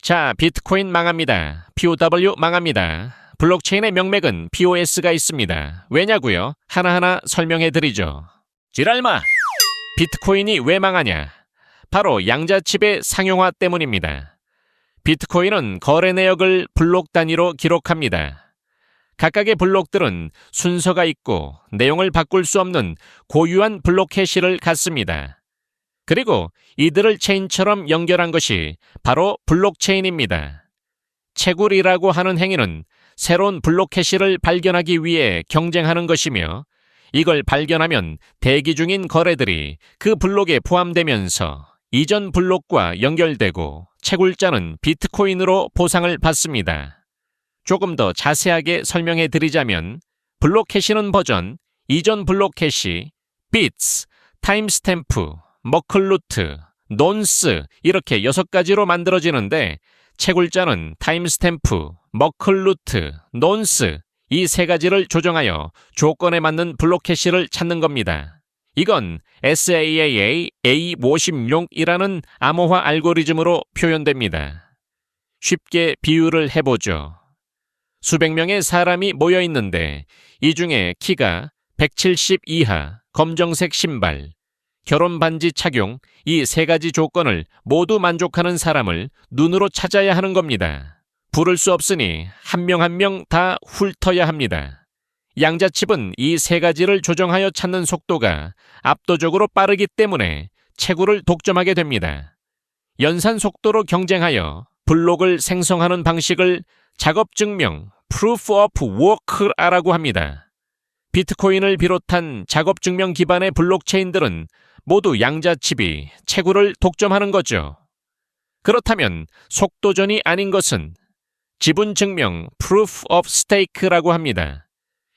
자, 비트코인 망합니다. POW 망합니다. 블록체인의 명맥은 POS가 있습니다. 왜냐고요? 하나하나 설명해드리죠. 지랄마! 비트코인이 왜 망하냐? 바로 양자칩의 상용화 때문입니다. 비트코인은 거래 내역을 블록 단위로 기록합니다. 각각의 블록들은 순서가 있고 내용을 바꿀 수 없는 고유한 블록 해시를 갖습니다. 그리고 이들을 체인처럼 연결한 것이 바로 블록체인입니다. 채굴이라고 하는 행위는 새로운 블록 해시를 발견하기 위해 경쟁하는 것이며, 이걸 발견하면 대기 중인 거래들이 그 블록에 포함되면서 이전 블록과 연결되고 채굴자는 비트코인으로 보상을 받습니다. 조금 더 자세하게 설명해 드리자면, 블록 해시는 버전, 이전 블록 해시, 비트스, 타임스탬프, 머클루트, 논스 이렇게 6가지로 만들어지는데, 채굴자는 타임스탬프, 머클루트, 논스 이 3가지를 조정하여 조건에 맞는 블록 해시를 찾는 겁니다. 이건 SAAA A56이라는 암호화 알고리즘으로 표현됩니다. 쉽게 비유를 해보죠. 수백 명의 사람이 모여 있는데 이 중에 키가 170 이하, 검정색 신발, 결혼 반지 착용 이 3가지 조건을 모두 만족하는 사람을 눈으로 찾아야 하는 겁니다. 부를 수 없으니 한 명 한 명 다 훑어야 합니다. 양자칩은 이 3가지를 조정하여 찾는 속도가 압도적으로 빠르기 때문에 채굴을 독점하게 됩니다. 연산 속도로 경쟁하여 블록을 생성하는 방식을 작업 증명, Proof of Work라고 합니다. 비트코인을 비롯한 작업 증명 기반의 블록체인들은 모두 양자칩이 채굴을 독점하는 거죠. 그렇다면 속도전이 아닌 것은 지분 증명 Proof of Stake라고 합니다.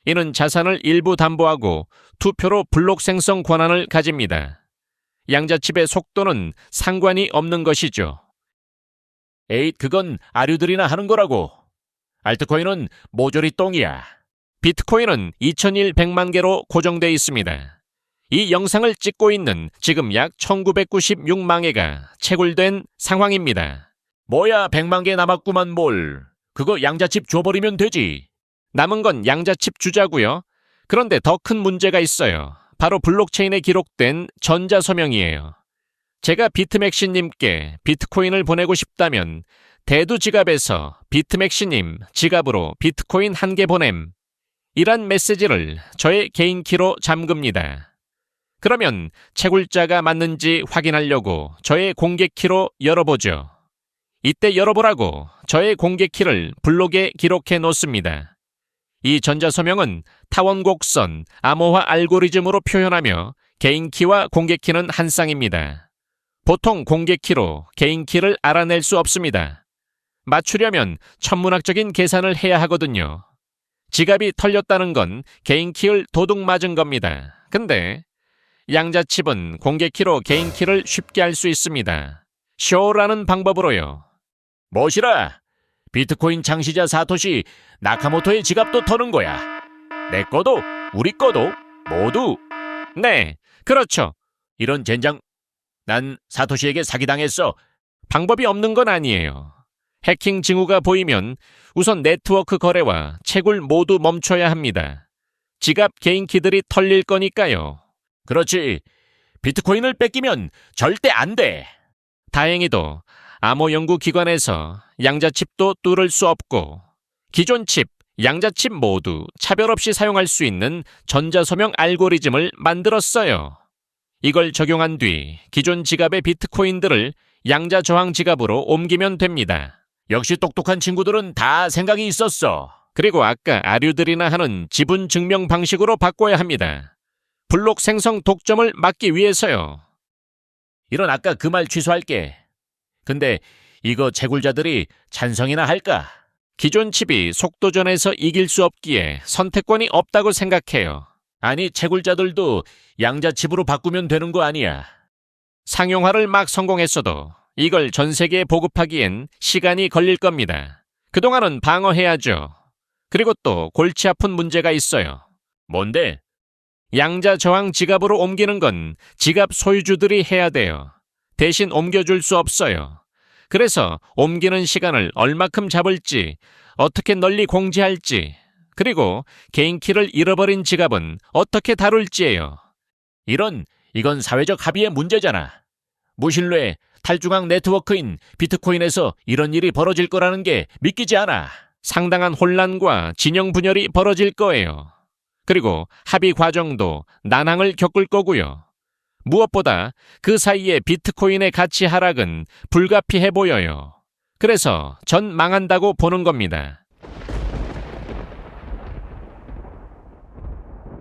이는 자산을 일부 담보하고 투표로 블록 생성 권한을 가집니다. 양자칩의 속도는 상관이 없는 것이죠. 에잇, 그건 아류들이나 하는 거라고. 알트코인은 모조리 똥이야. 비트코인은 2001 개로 고정돼 있습니다. 이 영상을 찍고 있는 지금 약 1996만 개가 채굴된 상황입니다. 뭐야, 100만 개 남았구만 뭘. 그거 양자칩 줘버리면 되지. 남은 건 양자칩 주자고요. 그런데 더 큰 문제가 있어요. 바로 블록체인에 기록된 전자서명이에요. 제가 비트맥시님께 비트코인을 보내고 싶다면 대두 지갑에서 비트맥시님 지갑으로 비트코인 1개 보냄 이란 메시지를 저의 개인 키로 잠급니다. 그러면 채굴자가 맞는지 확인하려고 저의 공개 키로 열어보죠. 이때 열어보라고 저의 공개 키를 블록에 기록해 놓습니다. 이 전자서명은 타원곡선 암호화 알고리즘으로 표현하며 개인 키와 공개 키는 한 쌍입니다. 보통 공개 키로 개인 키를 알아낼 수 없습니다. 맞추려면 천문학적인 계산을 해야 하거든요. 지갑이 털렸다는 건 개인 키를 도둑 맞은 겁니다. 근데 양자칩은 공개 키로 개인 키를 쉽게 알 수 있습니다. 쇼라는 방법으로요. 뭐시라? 비트코인 창시자 사토시 나카모토의 지갑도 터는 거야. 내 거도 우리 거도 모두. 네, 그렇죠. 이런 젠장. 난 사토시에게 사기당했어. 방법이 없는 건 아니에요. 해킹 징후가 보이면 우선 네트워크 거래와 채굴 모두 멈춰야 합니다. 지갑 개인 키들이 털릴 거니까요. 그렇지. 비트코인을 뺏기면 절대 안 돼. 다행히도 암호연구기관에서 양자칩도 뚫을 수 없고 기존 칩, 양자칩 모두 차별 없이 사용할 수 있는 전자서명 알고리즘을 만들었어요. 이걸 적용한 뒤 기존 지갑의 비트코인들을 양자 저항 지갑으로 옮기면 됩니다. 역시 똑똑한 친구들은 다 생각이 있었어. 그리고 아까 아류들이나 하는 지분 증명 방식으로 바꿔야 합니다. 블록 생성 독점을 막기 위해서요. 이런 아까 그 말 취소할게. 근데 이거 채굴자들이 찬성이나 할까? 기존 칩이 속도전에서 이길 수 없기에 선택권이 없다고 생각해요. 아니, 채굴자들도 양자칩으로 바꾸면 되는 거 아니야. 상용화를 막 성공했어도 이걸 전 세계에 보급하기엔 시간이 걸릴 겁니다. 그동안은 방어해야죠. 그리고 또 골치 아픈 문제가 있어요. 뭔데? 양자 저항 지갑으로 옮기는 건 지갑 소유주들이 해야 돼요. 대신 옮겨줄 수 없어요. 그래서 옮기는 시간을 얼마큼 잡을지, 어떻게 널리 공지할지, 그리고 개인 키를 잃어버린 지갑은 어떻게 다룰지예요. 이건 사회적 합의의 문제잖아. 무신뢰, 탈중앙 네트워크인 비트코인에서 이런 일이 벌어질 거라는 게 믿기지 않아. 상당한 혼란과 진영 분열이 벌어질 거예요. 그리고 합의 과정도 난항을 겪을 거고요. 무엇보다 그 사이에 비트코인의 가치 하락은 불가피해 보여요. 그래서 전 망한다고 보는 겁니다.